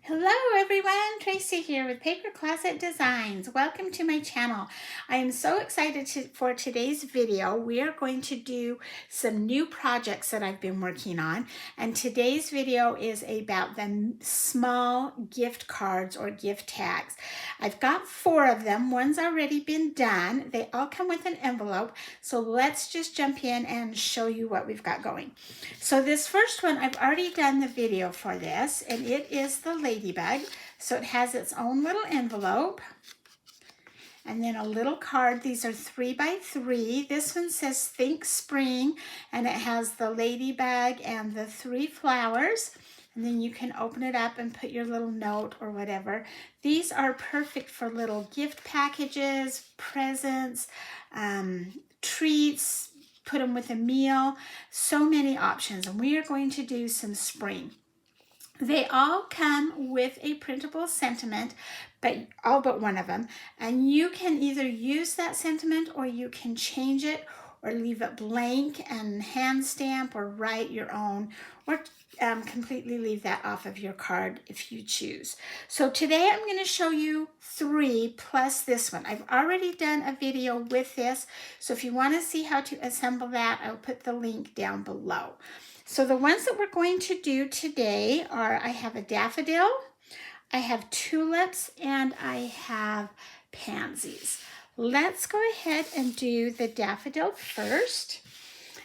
Hello everyone, Tracy here with Paper Closet Designs. Welcome to my channel. I am so excited for today's video. We are going to do some new projects that I've been working on, and today's video is about the small gift cards or gift tags. I've got 4 of them. One's already been done. They all come with an envelope, so let's just jump in and show you what we've got going. So this first one, I've already done the video for this, and it is the Ladybug. So it has its own little envelope and then a little card. These are 3 by 3. This one says Think Spring, and it has the ladybug and the 3 flowers. And then you can open it up and put your little note or whatever. These are perfect for little gift packages, presents, treats, put them with a meal. So many options, and we are going to do some spring. They all come with a printable sentiment, but all but one of them. And you can either use that sentiment or you can change it or leave it blank and hand stamp or write your own, or completely leave that off of your card if you choose. So today I'm going to show you 3 plus this one. I've already done a video with this, so if you want to see how to assemble that, I'll put the link down below. So the ones that we're going to do today are, I have a daffodil, I have tulips, and I have pansies. Let's go ahead and do the daffodil first.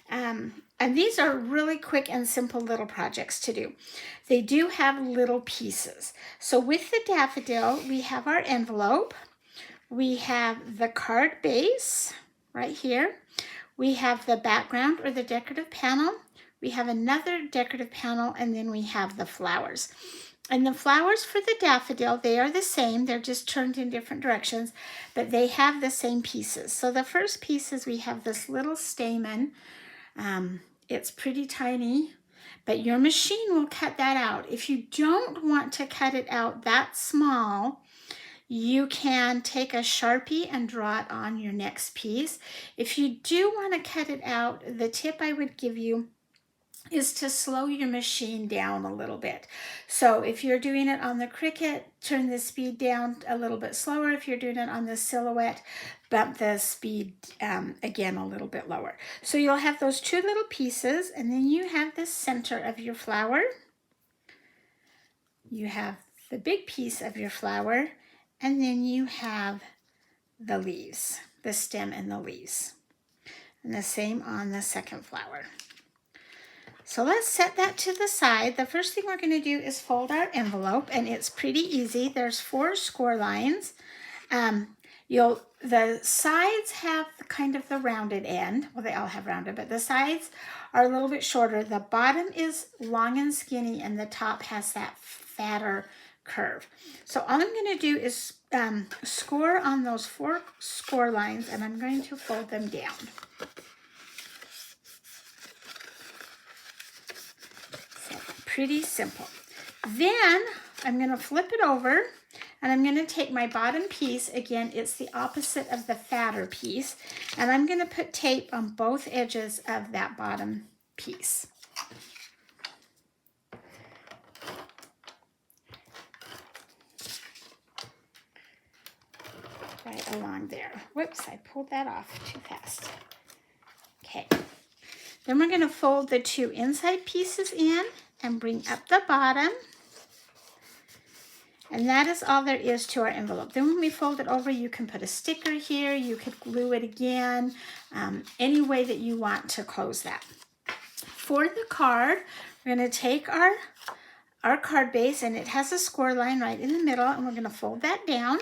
And these are really quick and simple little projects to do. They do have little pieces. So with the daffodil, we have our envelope. We have the card base right here. We have the background or the decorative panel. We have another decorative panel, and then we have the flowers. And the flowers for the daffodil, they are the same. They're just turned in different directions, but they have the same pieces. So the first piece is we have this little stamen. It's pretty tiny, but your machine will cut that out. If you don't want to cut it out that small, you can take a Sharpie and draw it on your next piece. If you do want to cut it out, the tip I would give you is to slow your machine down a little bit. So if you're doing it on the Cricut, turn the speed down a little bit slower. If you're doing it on the Silhouette, bump the speed again a little bit lower. So you'll have those 2 little pieces, and then you have the center of your flower. You have the big piece of your flower, and then you have the leaves, the stem and the leaves. And the same on the second flower. So let's set that to the side. The first thing we're going to do is fold our envelope, and it's pretty easy. There's 4 score lines. The sides have kind of the rounded end. Well, they all have rounded, but the sides are a little bit shorter. The bottom is long and skinny, and the top has that fatter curve. So all I'm going to do is score on those 4 score lines, and I'm going to fold them down. Pretty simple. Then I'm going to flip it over, and I'm going to take my bottom piece. Again, it's the opposite of the fatter piece, and I'm going to put tape on both edges of that bottom piece. Right along there. Whoops, I pulled that off too fast. Okay. Then we're going to fold the 2 inside pieces in and bring up the bottom. And that is all there is to our envelope. Then when we fold it over, you can put a sticker here. You could glue it again, any way that you want to close that. For the card, we're going to take our card base, and it has a score line right in the middle, and we're going to fold that down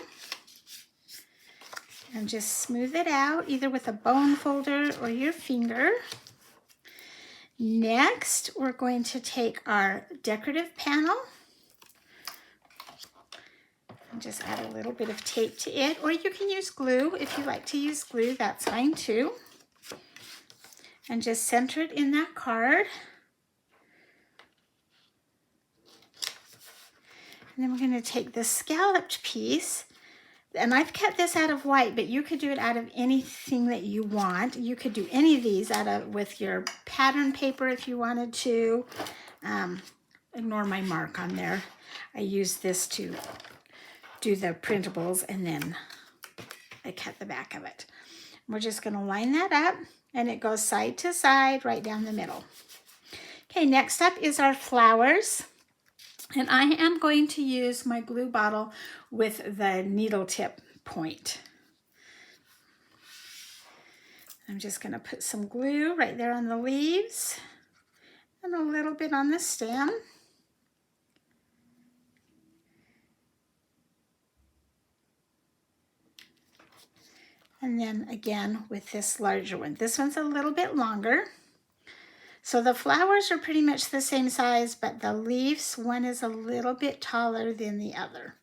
and just smooth it out, either with a bone folder or your finger. Next, we're going to take our decorative panel and just add a little bit of tape to it, or you can use glue. If you like to use glue, that's fine too. And just center it in that card. And then we're going to take the scalloped piece, and I've cut this out of white, but you could do it out of anything that you want. You could do any of these with your pattern paper if you wanted to. ignore my mark on there. I use this to do the printables, and then I cut the back of it. We're just going to line that up, and it goes side to side right down the middle. Okay, next up is our flowers. And I am going to use my glue bottle with the needle tip point. I'm just going to put some glue right there on the leaves and a little bit on the stem. And then again with this larger one. This one's a little bit longer. So the flowers are pretty much the same size, but the leaves, one is a little bit taller than the other.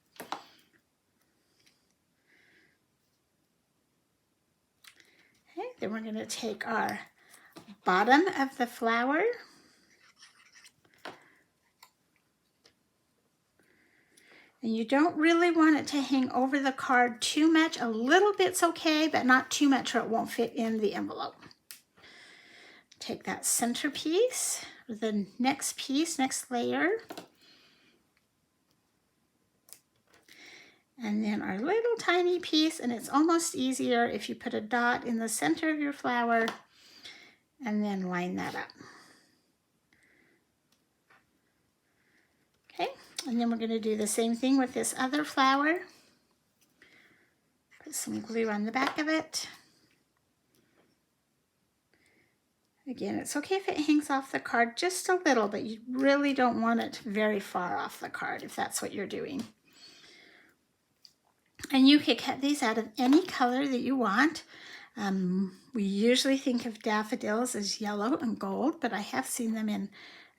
Okay, then we're going to take our bottom of the flower. And you don't really want it to hang over the card too much. A little bit's okay, but not too much or it won't fit in the envelope. Take that center piece, or the next piece, next layer. And then our little tiny piece, and it's almost easier if you put a dot in the center of your flower and then line that up. Okay, and then we're going to do the same thing with this other flower. Put some glue on the back of it. Again, it's okay if it hangs off the card just a little, but you really don't want it very far off the card if that's what you're doing. And you can cut these out of any color that you want. We usually think of daffodils as yellow and gold, but I have seen them in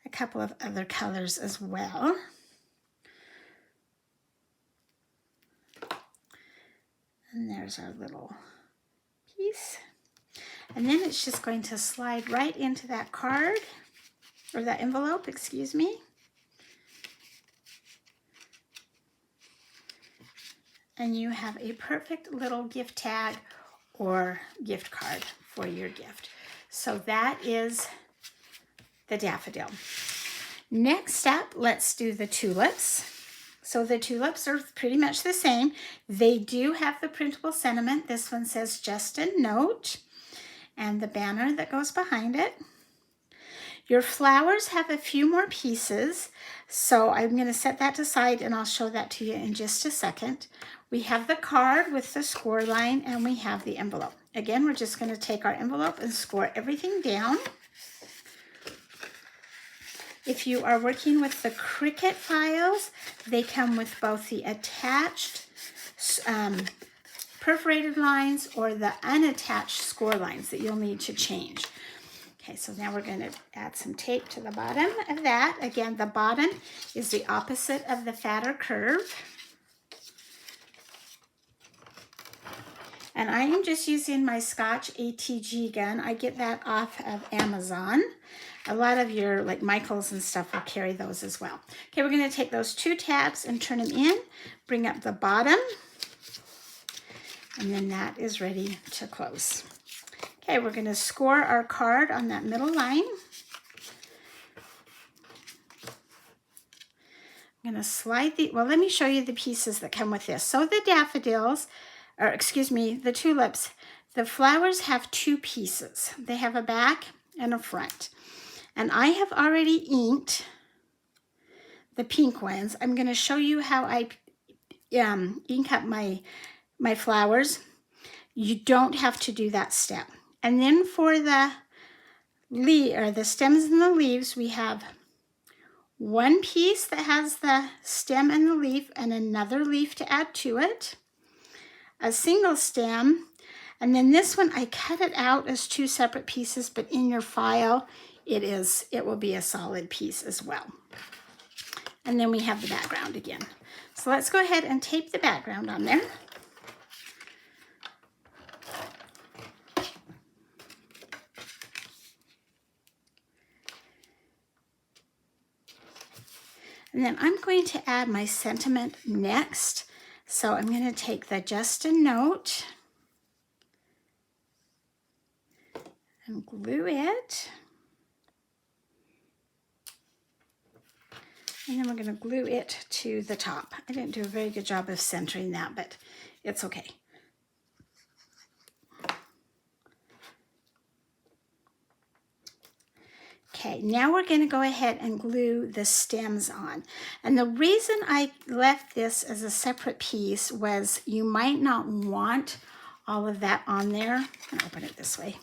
a couple of other colors as well. And there's our little piece. And then it's just going to slide right into that card, or that envelope, excuse me. And you have a perfect little gift tag or gift card for your gift. So that is the daffodil. Next up, let's do the tulips. So the tulips are pretty much the same. They do have the printable sentiment. This one says just a note, and the banner that goes behind it. Your flowers have a few more pieces, so I'm going to set that aside and I'll show that to you in just a second. We have the card with the score line, and we have the envelope. Again, we're just going to take our envelope and score everything down. If you are working with the Cricut files, they come with both the attached perforated lines or the unattached score lines that you'll need to change. Okay, so now we're going to add some tape to the bottom of that. Again, the bottom is the opposite of the fatter curve. And I am just using my Scotch ATG gun. I get that off of Amazon. A lot of your, like Michaels and stuff, will carry those as well. Okay, we're going to take those two tabs and turn them in, bring up the bottom, and then that is ready to close. Okay, we're going to score our card on that middle line. I'm going to slide well, let me show you the pieces that come with this. So the daffodils, or excuse me, the tulips, the flowers have two pieces. They have a back and a front. And I have already inked the pink ones. I'm going to show you how I ink up my flowers. You don't have to do that step. And then for the stems and the leaves, we have one piece that has the stem and the leaf and another leaf to add to it, a single stem, and then this one I cut it out as two separate pieces, but in your file it will be a solid piece as well. And then we have the background again. So let's go ahead and tape the background on there. And then I'm going to add my sentiment next. So I'm going to take the just a note and glue it. And then we're going to glue it to the top. I didn't do a very good job of centering that, but it's okay. Okay, now we're going to go ahead and glue the stems on. And the reason I left this as a separate piece was you might not want all of that on there. I'll open it this way.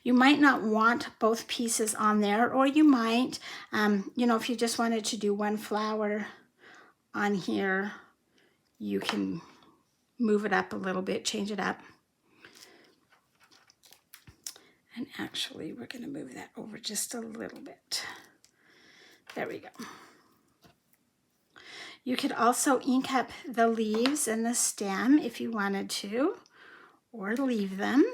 You might not want both pieces on there, or you might, you know, if you just wanted to do one flower on here, you can move it up a little bit, change it up. And actually, we're going to move that over just a little bit. There we go. You could also ink up the leaves and the stem if you wanted to, or leave them.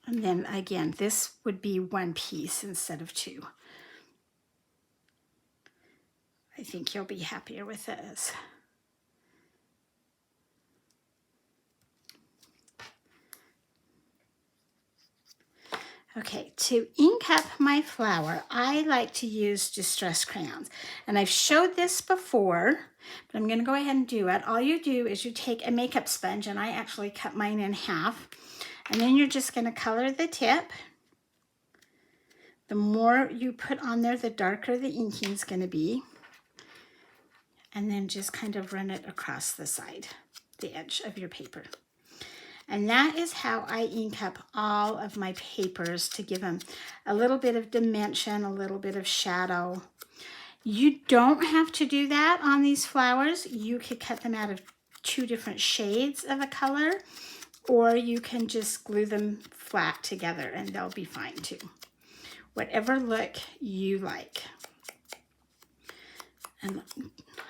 And then again, this would be one piece instead of two. I think you'll be happier with this. Okay, to ink up my flower, I like to use distress crayons. And I've showed this before, but I'm going to go ahead and do it. All you do is you take a makeup sponge, and I actually cut mine in half. And then you're just going to color the tip. The more you put on there, the darker the inking is going to be. And then just kind of run it across the side, the edge of your paper. And that is how I ink up all of my papers, to give them a little bit of dimension, a little bit of shadow. You don't have to do that on these flowers. You could cut them out of 2 different shades of a color, or you can just glue them flat together and they'll be fine too. Whatever look you like. And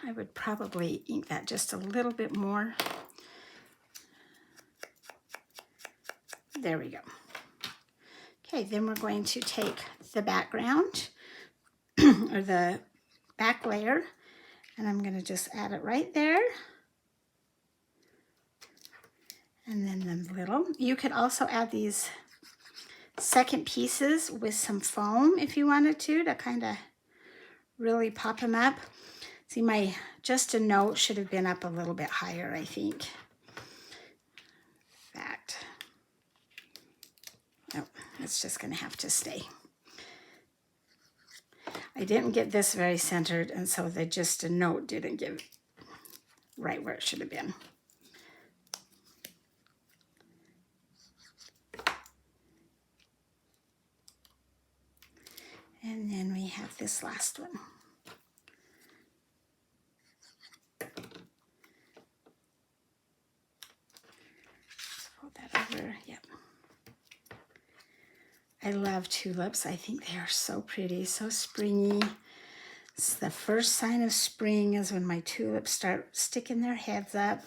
I would probably ink that just a little bit more. There we go. Okay, then we're going to take the background or the back layer, and I'm going to just add it right there. And then the little, you could also add these second pieces with some foam if you wanted to kind of really pop them up. See, my just a note should have been up a little bit higher, I think. That. Oh, it's just going to have to stay. I didn't get this very centered, and so the just a note didn't get right where it should have been. And then we have this last one. Fold that over, yep. I love tulips. I think they are so pretty, so springy. It's the first sign of spring is when my tulips start sticking their heads up.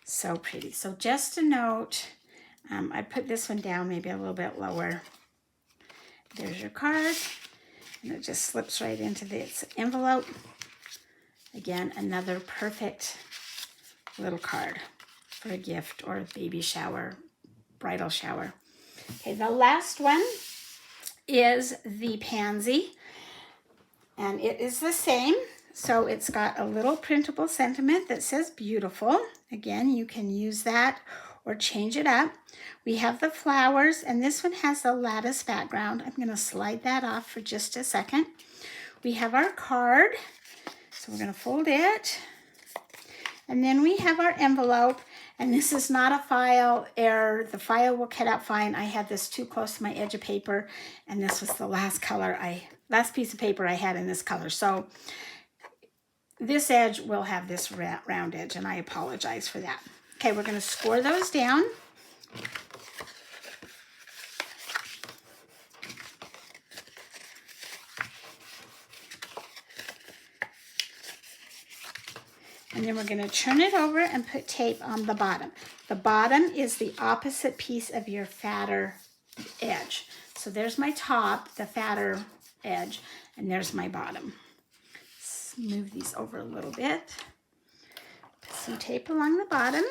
So pretty. So just a note, I put this one down maybe a little bit lower. There's your card, and it just slips right into this envelope. Again, another perfect little card for a gift or a baby shower, bridal shower. Okay, the last one is the pansy, and it is the same. So it's got a little printable sentiment that says beautiful. Again, you can use that or change it up. We have the flowers, and this one has a lattice background. I'm going to slide that off for just a second. We have our card, so we're going to fold it. And then we have our envelope, and this is not a file error. The file will cut out fine. I had this too close to my edge of paper, and this was the last piece of paper I had in this color. So this edge will have this round edge, and I apologize for that. Okay, we're going to score those down. And then we're going to turn it over and put tape on the bottom. The bottom is the opposite piece of your fatter edge. So there's my top, the fatter edge, and there's my bottom. Let's move these over a little bit. some tape along the bottom.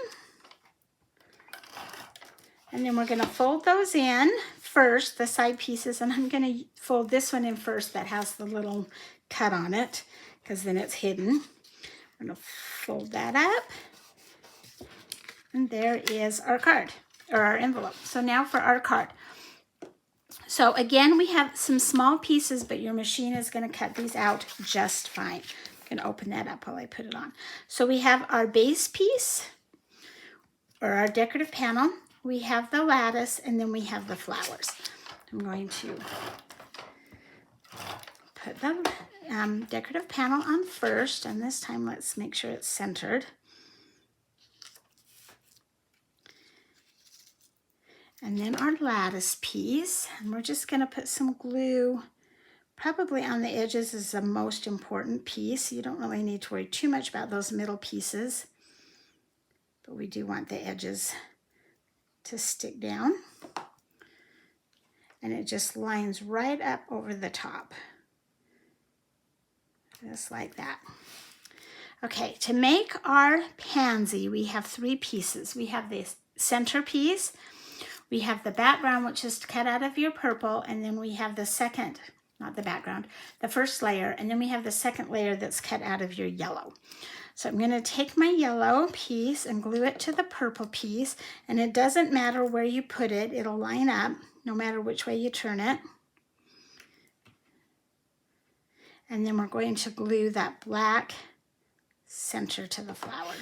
And then we're going to fold those in first, the side pieces, and I'm going to fold this one in first that has the little cut on it, because then it's hidden. I'm going to fold that up. And there is our card, or our envelope. So now for our card. So again, we have some small pieces, but your machine is going to cut these out just fine. I'm going to open that up while I put it on. So we have our base piece, or our decorative panel. We have the lattice, and then we have the flowers. I'm going to put the decorative panel on first, and this time let's make sure it's centered. And then our lattice piece, and we're just going to put some glue, probably on the edges is the most important piece. You don't really need to worry too much about those middle pieces, but we do want the edges to stick down. And it just lines right up over the top, just like that. Okay, to make our pansy, we have 3 pieces. We have the center piece, we have the background, which is cut out of your purple, and then we have the second, not the background, the first layer, and then we have the second layer that's cut out of your yellow. So I'm going to take my yellow piece and glue it to the purple piece, and it doesn't matter where you put it, it'll line up no matter which way you turn it. And then we're going to glue that black center to the flower.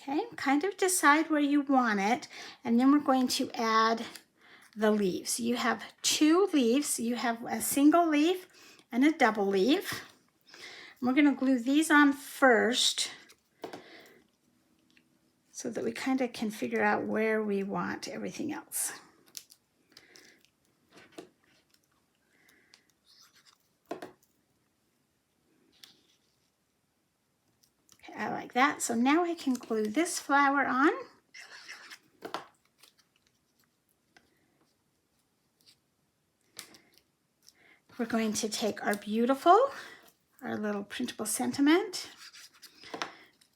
Okay, kind of decide where you want it, and then we're going to add the leaves. You have 2 leaves. You have a single leaf and a double leaf. We're going to glue these on first so that we kind of can figure out where we want everything else. Okay, I like that. So now I can glue this flower on. We're going to take our little printable sentiment,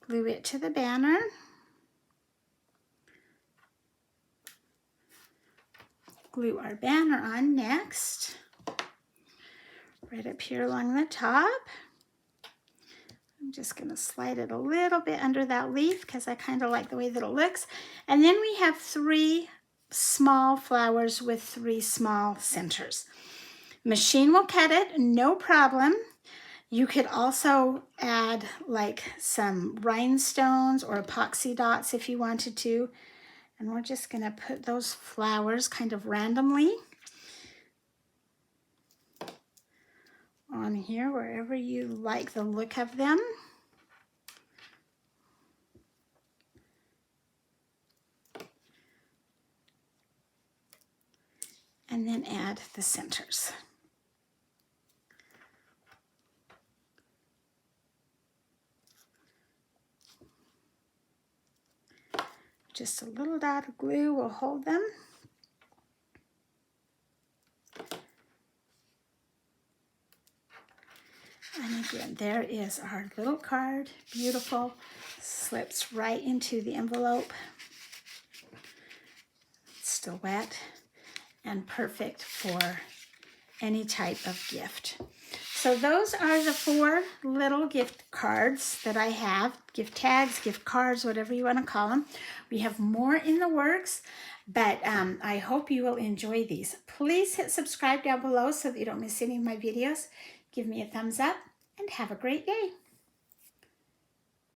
glue it to the banner. Glue our banner on next, right up here along the top. I'm just going to slide it a little bit under that leaf because I kind of like the way that it looks. And then we have 3 small flowers with 3 small centers. Machine will cut it, no problem. You could also add like some rhinestones or epoxy dots if you wanted to. And we're just going to put those flowers kind of randomly on here, wherever you like the look of them. And then add the centers. Just a little dot of glue will hold them. And again, there is our little card. Beautiful. Slips right into the envelope. It's still wet and perfect for any type of gift. So those are the 4 little gift cards that I have. Gift tags, gift cards, whatever you want to call them. We have more in the works, but I hope you will enjoy these. Please hit subscribe down below so that you don't miss any of my videos. Give me a thumbs up and have a great day.